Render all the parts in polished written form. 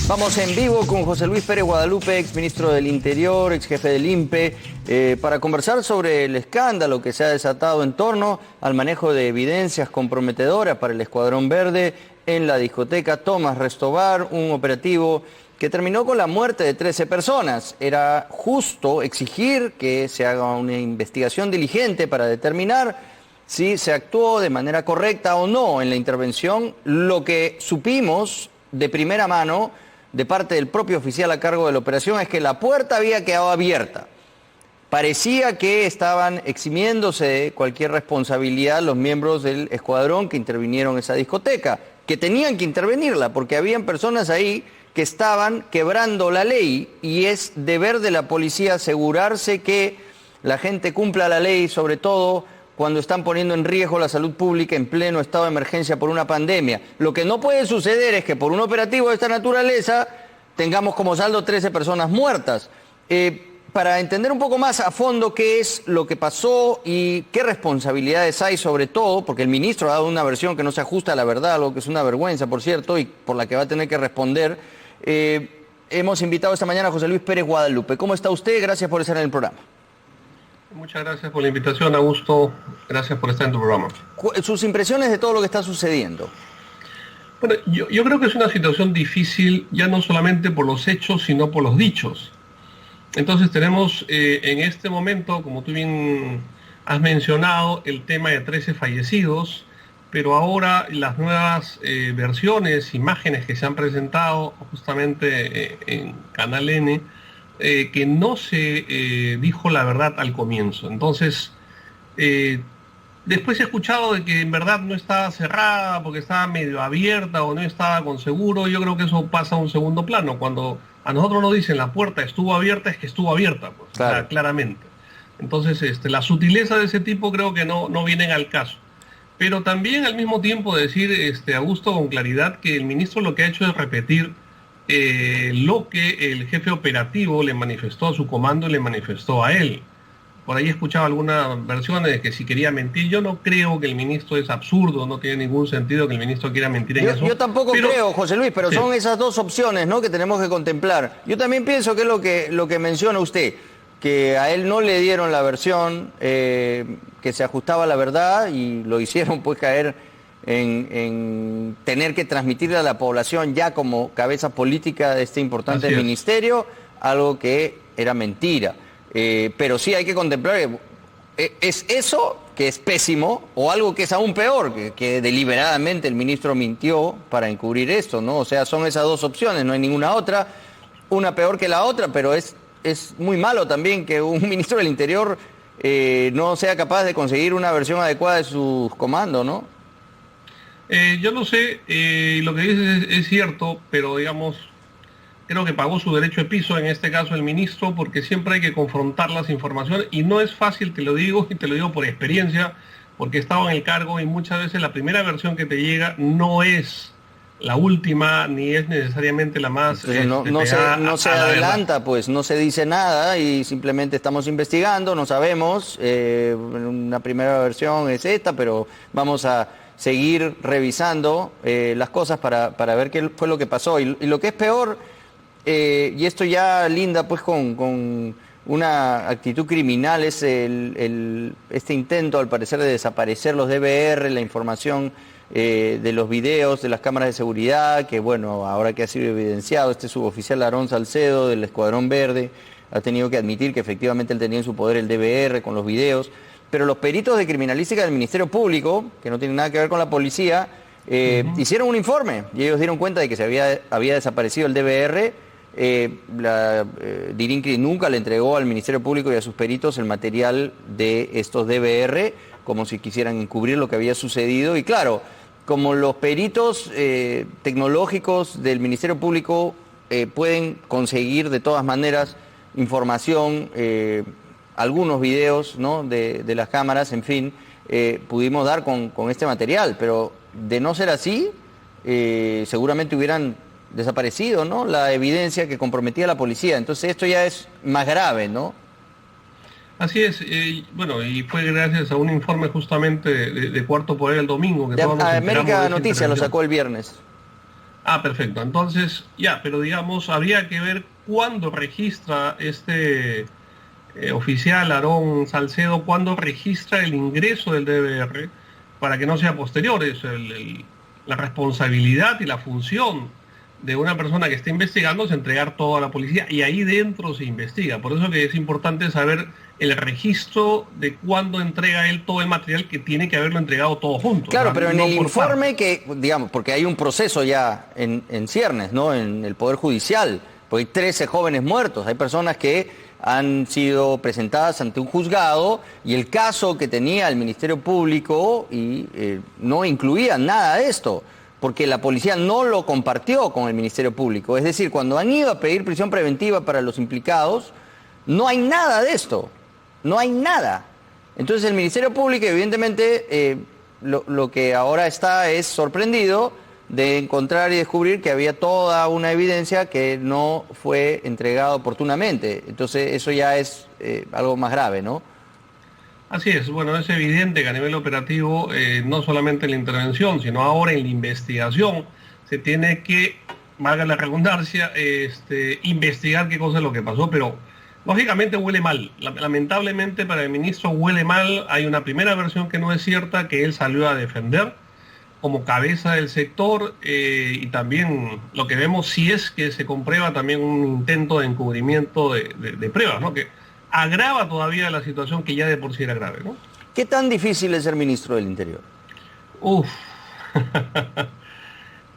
Vamos en vivo con José Luis Pérez Guadalupe, ex ministro del Interior, ex jefe del INPE, para conversar sobre el escándalo que se ha desatado en torno al manejo de evidencias comprometedoras para el Escuadrón Verde en la discoteca Tomás Restobar, un operativo que terminó con la muerte de 13 personas. Era justo exigir que se haga una investigación diligente para determinar si se actuó de manera correcta o no en la intervención. Lo que supimos de primera mano de parte del propio oficial a cargo de la operación es que la puerta había quedado abierta. Parecía que estaban eximiéndose de cualquier responsabilidad los miembros del escuadrón que intervinieron en esa discoteca, que tenían que intervenirla porque habían personas ahí que estaban quebrando la ley, y es deber de la policía asegurarse que la gente cumpla la ley, sobre todo cuando están poniendo en riesgo la salud pública en pleno estado de emergencia por una pandemia. Lo que no puede suceder es que por un operativo de esta naturaleza tengamos como saldo 13 personas muertas. Para entender un poco más a fondo qué es lo que pasó y qué responsabilidades hay sobre todo, porque el ministro ha dado una versión que no se ajusta a la verdad, algo que es una vergüenza, por cierto, y por la que va a tener que responder, hemos invitado esta mañana a José Luis Pérez Guadalupe. ¿Cómo está usted? Gracias por estar en el programa. Muchas gracias por la invitación, Augusto. Gracias por estar en tu programa. Sus impresiones de todo lo que está sucediendo. Bueno, yo creo que es una situación difícil, ya no solamente por los hechos, sino por los dichos. Entonces tenemos en este momento, como tú bien has mencionado, el tema de 13 fallecidos, pero ahora las nuevas versiones, imágenes que se han presentado justamente en Canal N, que no se dijo la verdad al comienzo. Entonces, después he escuchado de que en verdad no estaba cerrada porque estaba medio abierta o no estaba con seguro. Yo creo que eso pasa a un segundo plano. Cuando a nosotros nos dicen la puerta estuvo abierta, es que estuvo abierta, pues, claro. O sea, claramente. Entonces, la sutileza de ese tipo creo que no vienen al caso. Pero también al mismo tiempo decir, Augusto, con claridad, que el ministro lo que ha hecho es repetir lo que el jefe operativo le manifestó a su comando y le manifestó a él. Por ahí he escuchado algunas versiones de que si quería mentir. Yo no creo que el ministro, es absurdo, no tiene ningún sentido que el ministro quiera mentir en eso. Yo tampoco creo, José Luis, pero sí, son esas dos opciones, ¿no?, que tenemos que contemplar. Yo también pienso que es lo que menciona usted, que a él no le dieron la versión que se ajustaba a la verdad y lo hicieron pues caer en tener que transmitirle a la población ya como cabeza política de este importante ministerio algo que era mentira. Pero sí hay que contemplar que es eso que es pésimo o algo que es aún peor, que deliberadamente el ministro mintió para encubrir esto, ¿no? O sea, son esas dos opciones, no hay ninguna otra, una peor que la otra, pero es muy malo también que un ministro del Interior no sea capaz de conseguir una versión adecuada de sus comandos, ¿no? Yo no sé, lo que dices es cierto, pero digamos, creo que pagó su derecho de piso, en este caso el ministro, porque siempre hay que confrontar las informaciones, y no es fácil, te lo digo, y te lo digo por experiencia, porque he estado en el cargo y muchas veces la primera versión que te llega no es la última, ni es necesariamente la más... no se adelanta, pues, no se dice nada y simplemente estamos investigando, no sabemos, una primera versión es esta, pero vamos a seguir revisando las cosas para ver qué fue lo que pasó. Y lo que es peor, y esto ya linda pues con una actitud criminal, es este intento al parecer de desaparecer los DVR, la información de los videos, de las cámaras de seguridad, que bueno, ahora que ha sido evidenciado, este suboficial Aarón Salcedo del Escuadrón Verde ha tenido que admitir que efectivamente él tenía en su poder el DVR con los videos. Pero los peritos de criminalística del Ministerio Público, que no tienen nada que ver con la policía, hicieron un informe y ellos dieron cuenta de que se había desaparecido el DVR. Dirincri nunca le entregó al Ministerio Público y a sus peritos el material de estos DVR, como si quisieran encubrir lo que había sucedido. Y claro, como los peritos tecnológicos del Ministerio Público pueden conseguir de todas maneras información, algunos videos, ¿no?, de las cámaras, en fin, pudimos dar con este material, pero de no ser así, seguramente hubieran desaparecido, ¿no?, la evidencia que comprometía a la policía. Entonces esto ya es más grave, ¿no? Así es, bueno, y fue gracias a un informe justamente de Cuarto Poder el domingo. Que América Noticias lo sacó el viernes. Ah, perfecto. Entonces, ya, pero digamos, habría que ver cuándo registra este oficial Aarón Salcedo, cuándo registra el ingreso del DBR para que no sea posterior. Es la responsabilidad y la función de una persona que está investigando es entregar todo a la policía y ahí dentro se investiga. Por eso que es importante saber el registro de cuándo entrega él todo el material, que tiene que haberlo entregado todo junto. Claro, ¿no? pero en No el por informe partes. que, digamos, porque hay un proceso ya en ciernes, ¿no? En el Poder Judicial, porque hay 13 jóvenes muertos, hay personas que han sido presentadas ante un juzgado y el caso que tenía el Ministerio Público no incluía nada de esto, porque la policía no lo compartió con el Ministerio Público. Es decir, cuando han ido a pedir prisión preventiva para los implicados, no hay nada de esto, no hay nada. Entonces el Ministerio Público, evidentemente, lo que ahora está es sorprendido de encontrar y descubrir que había toda una evidencia que no fue entregada oportunamente. Entonces eso ya es algo más grave, ¿no? Así es, bueno, es evidente que a nivel operativo, no solamente en la intervención, sino ahora en la investigación, se tiene que, valga la redundancia, investigar qué cosa es lo que pasó, pero lógicamente huele mal. Lamentablemente para el ministro huele mal. Hay una primera versión que no es cierta, que él salió a defender como cabeza del sector, y también lo que vemos, si es que se comprueba, también un intento de encubrimiento de pruebas, ¿no? Que agrava todavía la situación que ya de por sí era grave, ¿no? ¿Qué tan difícil es ser ministro del Interior? Uf.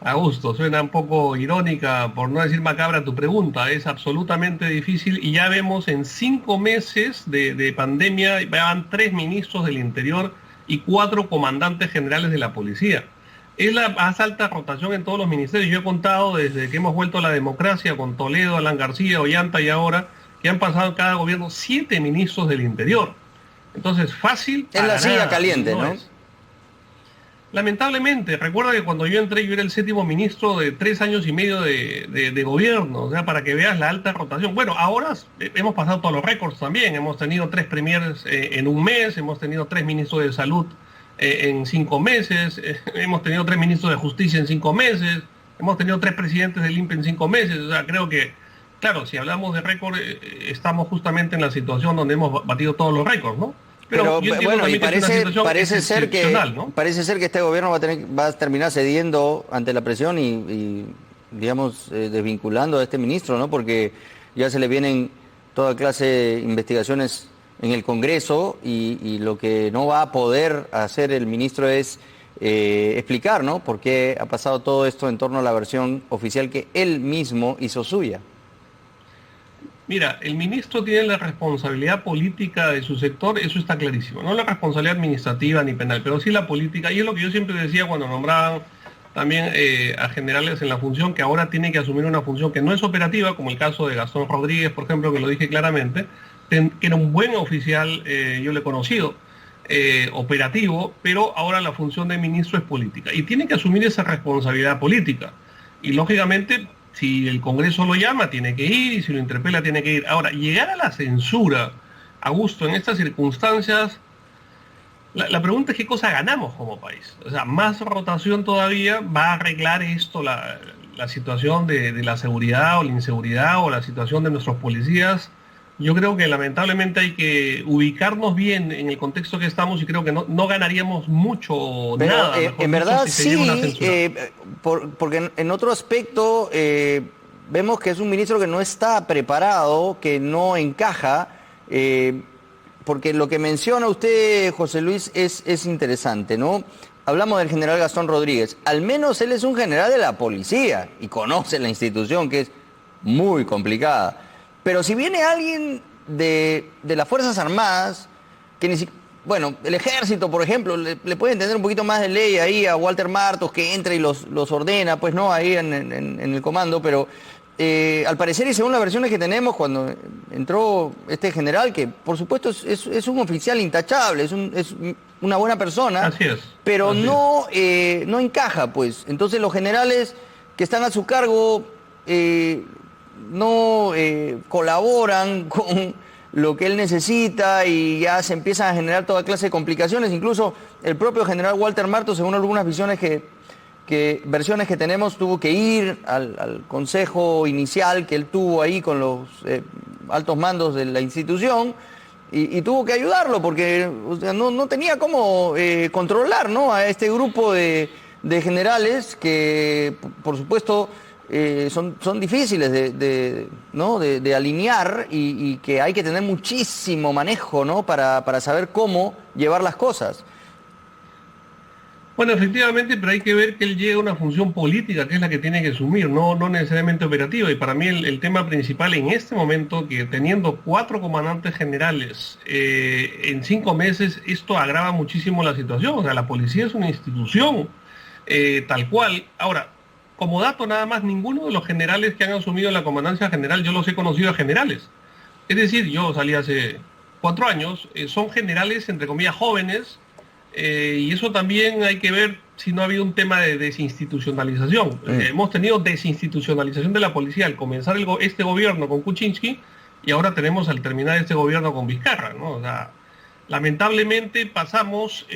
Augusto, suena un poco irónica, por no decir macabra tu pregunta. Es absolutamente difícil y ya vemos en 5 meses de pandemia, van 3 ministros del Interior y 4 comandantes generales de la policía. Es la más alta rotación en todos los ministerios. Yo he contado desde que hemos vuelto a la democracia con Toledo, Alan García, Ollanta y ahora, que han pasado en cada gobierno 7 ministros del Interior. Entonces, fácil. Es la silla caliente, ¿no? Lamentablemente, recuerda que cuando yo entré, yo era el 7º ministro de 3 años y medio de gobierno, o sea, para que veas la alta rotación. Bueno, ahora hemos pasado todos los récords también, hemos tenido 3 premiers en un mes, hemos tenido 3 ministros de salud en 5 meses, hemos tenido 3 ministros de justicia en 5 meses, hemos tenido 3 presidentes del INPE en 5 meses, o sea, creo que, claro, si hablamos de récord, estamos justamente en la situación donde hemos batido todos los récords, ¿no? Pero bueno, y parece ser que ¿no? parece ser que este gobierno va a terminar cediendo ante la presión y digamos, desvinculando a este ministro, ¿no? Porque ya se le vienen toda clase de investigaciones en el Congreso y lo que no va a poder hacer el ministro es explicar, ¿no? Por qué ha pasado todo esto en torno a la versión oficial que él mismo hizo suya. Mira, el ministro tiene la responsabilidad política de su sector, eso está clarísimo. No la responsabilidad administrativa ni penal, pero sí la política. Y es lo que yo siempre decía cuando nombraban también a generales en la función, que ahora tiene que asumir una función que no es operativa, como el caso de Gastón Rodríguez, por ejemplo, que lo dije claramente, que era un buen oficial, yo le he conocido, operativo, pero ahora la función de ministro es política. Y tiene que asumir esa responsabilidad política. Y lógicamente, si el Congreso lo llama, tiene que ir, y si lo interpela, tiene que ir. Ahora, llegar a la censura, Augusto, en estas circunstancias, la pregunta es qué cosa ganamos como país. O sea, más rotación todavía va a arreglar esto, la situación de la seguridad o la inseguridad o la situación de nuestros policías. Yo creo que lamentablemente hay que ubicarnos bien en el contexto que estamos y creo que no ganaríamos mucho, pero, nada. En verdad si sí, porque en otro aspecto vemos que es un ministro que no está preparado, que no encaja, porque lo que menciona usted, José Luis, es interesante, ¿no? Hablamos del general Gastón Rodríguez. Al menos él es un general de la policía y conoce la institución, que es muy complicada. Pero si viene alguien de las Fuerzas Armadas, que ni siquiera, bueno, el Ejército, por ejemplo, le puede entender un poquito más de ley ahí a Walter Martos, que entra y los ordena, pues no, ahí en el comando, pero al parecer y según las versiones que tenemos, cuando entró este general, que por supuesto es un oficial intachable, es una buena persona, así es, pero así no encaja, pues. Entonces los generales que están a su cargo no colaboran con lo que él necesita y ya se empiezan a generar toda clase de complicaciones. Incluso el propio general Walter Martos, según algunas visiones que que versiones que tenemos, tuvo que ir al consejo inicial que él tuvo ahí con los altos mandos de la institución y tuvo que ayudarlo porque o sea, no tenía cómo controlar, ¿no?, a este grupo de generales que, por supuesto, son difíciles de alinear y que hay que tener muchísimo manejo, ¿no?, para saber cómo llevar las cosas. Bueno, efectivamente, pero hay que ver que él llega a una función política, que es la que tiene que asumir, no necesariamente operativa. Y para mí el tema principal en este momento, que teniendo 4 comandantes generales en 5 meses, esto agrava muchísimo la situación. O sea, la policía es una institución tal cual. Ahora, como dato nada más, ninguno de los generales que han asumido la comandancia general, yo los he conocido a generales. Es decir, yo salí hace 4 años, son generales, entre comillas, jóvenes, y eso también hay que ver si no ha habido un tema de desinstitucionalización. Hemos tenido desinstitucionalización de la policía al comenzar este gobierno con Kuczynski y ahora tenemos al terminar este gobierno con Vizcarra, ¿no? O sea, lamentablemente pasamos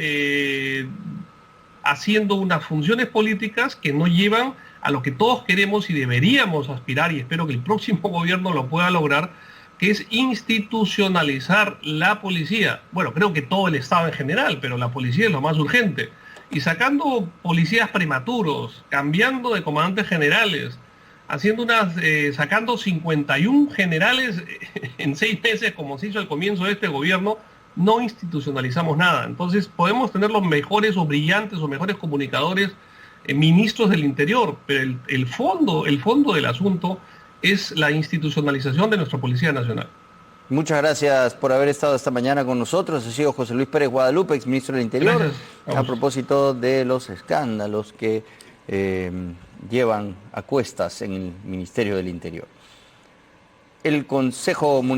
haciendo unas funciones políticas que no llevan a lo que todos queremos y deberíamos aspirar, y espero que el próximo gobierno lo pueda lograr, que es institucionalizar la policía. Bueno, creo que todo el Estado en general, pero la policía es lo más urgente. Y sacando policías prematuros, cambiando de comandantes generales, sacando 51 generales en 6 meses, como se hizo al comienzo de este gobierno, no institucionalizamos nada. Entonces podemos tener los mejores o brillantes o mejores comunicadores, ministros del Interior, pero el fondo del asunto es la institucionalización de nuestra Policía Nacional. Muchas gracias por haber estado esta mañana con nosotros. Ha sido José Luis Pérez Guadalupe, exministro del Interior, a propósito de los escándalos que llevan a cuestas en el Ministerio del Interior. El Consejo Municipal